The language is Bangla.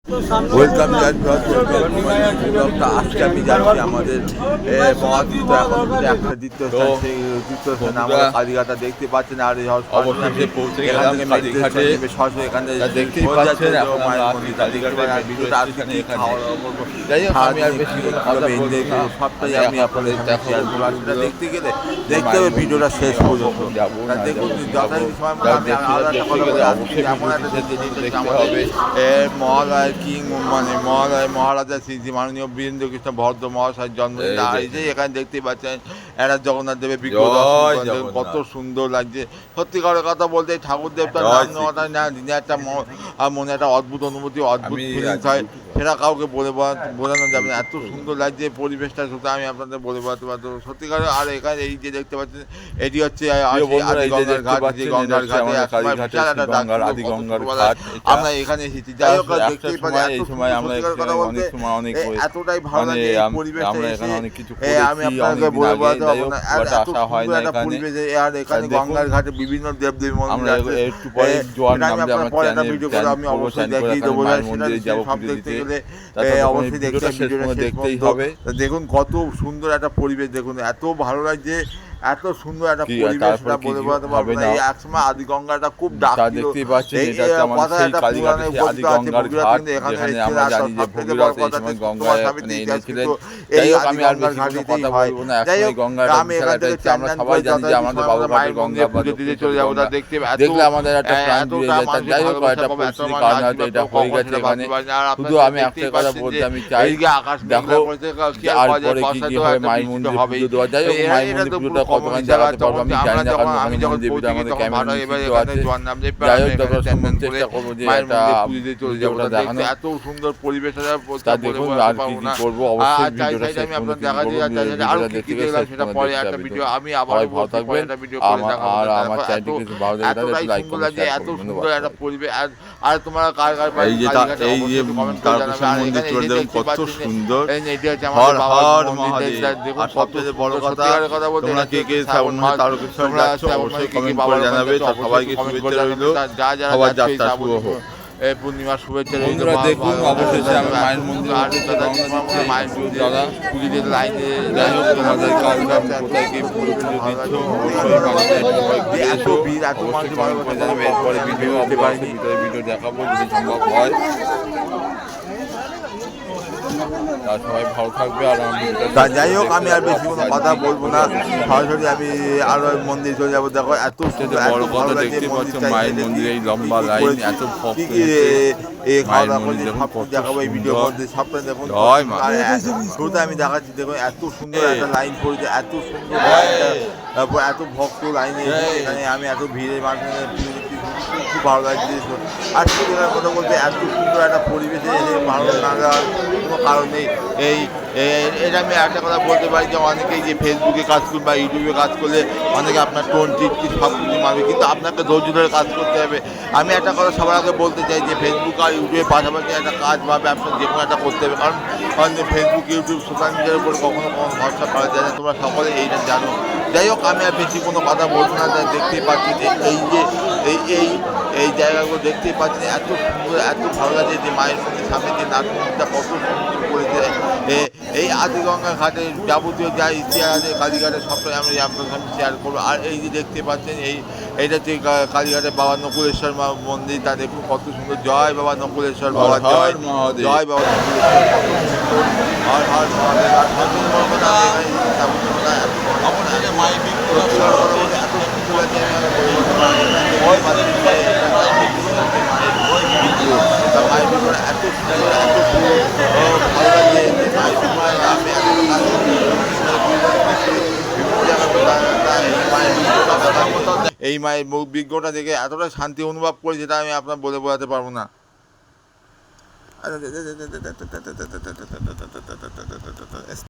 ওয়েলকাম আজকে আমি যাচ্ছি আমাদের মহাতীর্থ এখন একটা দ্বিতীয়স্থান, সেই দ্বিতীয়স্থানে আমরা কালীঘাটা দেখতে পাচ্ছেন। আর অবশেষে পৌঁছে গেলাম কালীঘাটে। সরাসরি এখানে দেখতেই পাচ্ছেন এখন আমরা কালীঘাটে যাই হোক আমি আর বেশি কোনো কথা বলবো না। সবটাই আমি আপনাদের সেটা দেখতে গেলে দেখতে হবে ভিডিওটা শেষ পর্যন্ত। দেখুন যথারীতি সময় আমি আরো একটা কথা বলি, এমন একটা দেখতে হবে মহালয় কিং মানে মহালয় মহারাজা শ্রী শ্রী মাননীয় বীরেন্দ্র কৃষ্ণ ভদ্র মহাশয়ের জন্মদিন। আর এই যে এখানে দেখতেই পাচ্ছেন একটা জগন্নাথ দেবের বিগ্রহ, কত সুন্দর লাগছে। সত্যিকার কথা বলতে ঠাকুর দেবতার নাম নেওয়াটা না দিনে একটা মনে একটা অদ্ভুত অনুভূতি, অদ্ভুত ফিলিংস হয়, সেটা কাউকে বোঝানো যাবে না। এত সুন্দর লাগছে পরিবেশটা, শুধু আমি আপনাদের বলে বোঝাতে পারবো সত্যিকার। আর এখানে এই যে দেখতে পাচ্ছেন এটি হচ্ছে গঙ্গার ঘাট, যে গঙ্গার ঘাটে আমরা এখানে এসেছি। যাই হোক দেখতেই এতটাই ভালো লাগে পরিবেশটা এসে, আমি আপনাকে বলে বোঝাতে পারবো না। এত সুন্দর একটা পরিবেশ। আর এখানে গঙ্গার ঘাটে বিভিন্ন দেবদেবী মন্দির আছে, পরে একটা ভিডিও করে আমি অবশ্যই দেখিয়ে দেবো। সব দেখতে গেলে অবশ্যই দেখতেই হবে। দেখুন কত সুন্দর একটা পরিবেশ, দেখুন এত ভালো লাগছে, এত সুন্দর একটা পরিবেশ বলে বোঝাতে পারবো না। এই একসময় আদি গঙ্গাটা খুব ডাক ছিল, কথা একটা পুরাণে উপস্থিত আছে। ভগীরথ কিন্তু এখানে সবথেকে বড় কথা হচ্ছে কুমার স্বামীর ইতিহাস কিন্তু এই আদি গঙ্গার ঘাটেই হয়। যাই হোক আমি এখান থেকে চান্দান করে যথারীতি মায়ের মন্দিরে পুজো দিতে চলে যাবো। তা দেখতে দেখলে আমাদের একটা প্রাণ জুড়ে যায়। যাই হোক একটা পরিস্থিতির কারণে হয়তো এটা হয়ে গেছে এখানে। শুধু আমি একটা কথা বলতে আমি চাই, দেখো তারপরে কি কি হবে মায়ের মন্দিরে পুজো দেওয়া। যাই হোক মায়ের মন্দির পুজোটা কতখানি জায়গাতে পারবো আমি জানি না, কারণ ওখানে মন্দির ভিতরে আমাদের ক্যামেরা নিষিদ্ধ আছে। যাই হোক যত সম্ভব চেষ্টা করবো যে একটা ভিডিওটা দেখানো। এত সুন্দর পরিবেশ তা দেখুন আর কি কি করবো অবশ্যই ভিডিওটা শেষ পর্যন্ত সেটা পরে একটা ভিডিও আমি আবার ভালো থাকবেন। আর আমার চ্যানেলটিকে ভালো লাগে লাইক করুন, এত সুন্দর একটা পরিবেশ। আর তোমরা কার এই যে তারকেশ্বর মন্দির চলে যাবেন, কত সুন্দর। হর হর মহাদেব। আর সবথেকে বড় কথা তোমরা কে কে শ্রাবণ মাসে তারকেশ্বর যাচ্ছ অবশ্যই কমেন্ট করে জানাবে। তার সবাইকে শুভেচ্ছা রইল, সবার যাত্রা শুভ হোক। পূর্ণিমার শুভেচ্ছা রইল। বন্ধুরা দেখুন অবশেষে আমি মায়ের মন্দিরে মায়ের দাদা পুজোর লাইনে যাই হোক তোমাদের কোথায় কি পুজো দিচ্ছ অবশ্যই এত ভিড়, এত মানুষ ভালো করে জানাবে। এরপরে ভিডিও ভিতরে ভিডিও দেখাবো যদি সম্ভব হয়। সবাই ভালো থাকবে। আর যাই হোক আমি আর বেশি কোনো কথা বলবো না, সরাসরি আমি আরো মন্দির চলে যাবো। দেখো এত বড় কথা দেখতে পাচ্ছ মায়ের মন্দিরে এই লম্বা লাইন, এত ভক্ত খাওয়া দাওয়া করছি, সব দেখাবো এই ভিডিও মধ্যে সবটা দেখুন। শুরুতে আমি দেখাচ্ছি, দেখুন এত সুন্দর একটা লাইন পড়েছে, এত সুন্দর এত ভক্ত লাইনে এখানে আমি এত ভিড়ের মাধ্যমে খুব ভালো লাগছে। আর সেটার কথা বলতে এত সুন্দর একটা পরিবেশে এসে ভালো লাগার কোনো কারণ নেই। এটা আমি একটা কথা বলতে পারি যে অনেকেই যে ফেসবুকে কাজ করবে বা ইউটিউবে কাজ করলে অনেকে আপনার টোন টিটকি সব কিছু মারবে, কিন্তু আপনাকে ধৈর্য ধরে কাজ করতে হবে। আমি একটা কথা সবার আগে বলতে চাই যে ফেসবুক আর ইউটিউবের পাশাপাশি একটা কাজ বা ব্যবসা যে কোনো একটা করতে হবে, কারণ ফেসবুক ইউটিউব সোশ্যাল মিডিয়ার উপর কখনো ভরসা করা যায় না, তোমরা সকলে এইটা জানো। যাই হোক আমি আর বেশি কোনো কথা বলবো না। দেখতেই পাচ্ছি যে এই জায়গাগুলো দেখতেই পাচ্ছি এত সুন্দর, এত ভালো লাগে যে মায়ের মধ্যে সামনে যে নাটকটা কত সুন্দর করেছে। এই আদিগঙ্গা ঘাটে যাবতীয় যা ইতিহাস আছে কালীঘাটের সবটাই আমি আপনার সামনে শেয়ার করবো। আর এই যে দেখতে পাচ্ছেন এইটা হচ্ছে কালীঘাটের বাবা নকুলেশ্বর মন্দির, তা দেখুন কত সুন্দর। জয় বাবা নকুলেশ্বর, বাবা জয় জয় বাবা নকুলেশ্বর, কত সুন্দর। হর হর মহাদেব। আর সবচেয়ে বড় কথা মায়ের এত সুন্দর লাগে মায়ের ভিতরে এত সুন্দর, এত ভালো লাগে যে মায়ের ভিতরে আমি এই মায়ের বিজ্ঞটা দেখে এতটা শান্তি অনুভব করি যেটা আমি আপনার বলে বোঝাতে পারবো না।